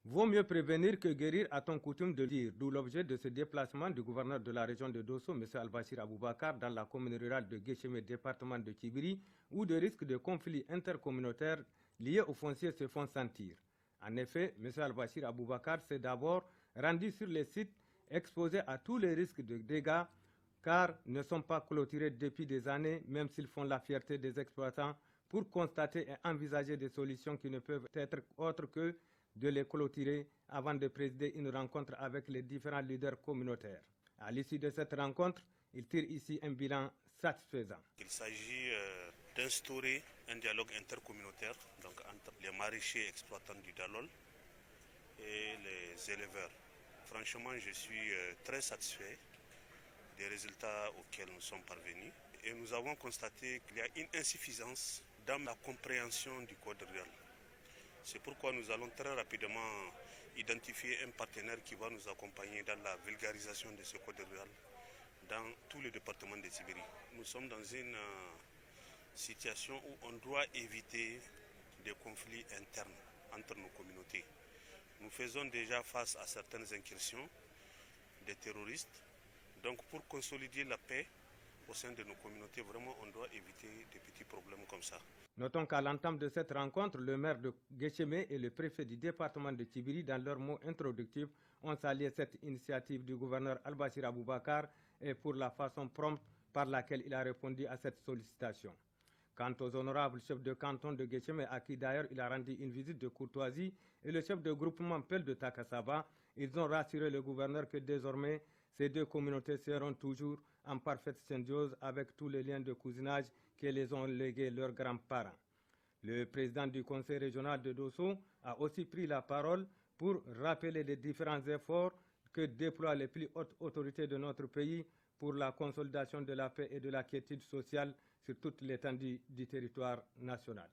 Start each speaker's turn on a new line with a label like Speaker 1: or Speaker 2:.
Speaker 1: Vaut mieux prévenir que guérir, a-t-on coutume de dire, d'où l'objet de ce déplacement du gouverneur de la région de Dosso, M. Al-Bashir Aboubakar, dans la commune rurale de Guéchémé, département de Tibiri, où des risques de conflits intercommunautaires liés aux fonciers se font sentir. En effet, M. Al-Bashir Aboubakar s'est d'abord rendu sur les sites exposés à tous les risques de dégâts, car ne sont pas clôturés depuis des années, même s'ils font la fierté des exploitants, pour constater et envisager des solutions qui ne peuvent être autres que de les clôturer avant de présider une rencontre avec les différents leaders communautaires. À l'issue de cette rencontre, il tire ici un bilan satisfaisant.
Speaker 2: Il s'agit d'instaurer un dialogue intercommunautaire donc entre les maraîchers exploitants du Dalol et les éleveurs. Franchement, je suis très satisfait des résultats auxquels nous sommes parvenus et nous avons constaté qu'il y a une insuffisance dans la compréhension du code rural. C'est pourquoi nous allons très rapidement identifier un partenaire qui va nous accompagner dans la vulgarisation de ce code rural dans tous les départements de Tibiri. Nous sommes dans une situation où on doit éviter des conflits internes entre nos communautés. Nous faisons déjà face à certaines incursions des terroristes. Donc pour consolider la paix au sein de nos communautés, vraiment on doit éviter des petits problèmes comme ça.
Speaker 1: Notons qu'à l'entame de cette rencontre, le maire de Guéchémé et le préfet du département de Tibiri, dans leurs mots introductifs, ont salué cette initiative du gouverneur Al-Bashir Aboubakar et pour la façon prompte par laquelle il a répondu à cette sollicitation. Quant aux honorables chefs de canton de Guéchémé, à qui d'ailleurs il a rendu une visite de courtoisie, et le chef de groupement Pel de Takasaba, ils ont rassuré le gouverneur que désormais, ces deux communautés seront toujours en parfaite symbiose avec tous les liens de cousinage que les ont légués leurs grands-parents. Le président du conseil régional de Dosso a aussi pris la parole pour rappeler les différents efforts que déploient les plus hautes autorités de notre pays pour la consolidation de la paix et de la quiétude sociale sur toute l'étendue du territoire national.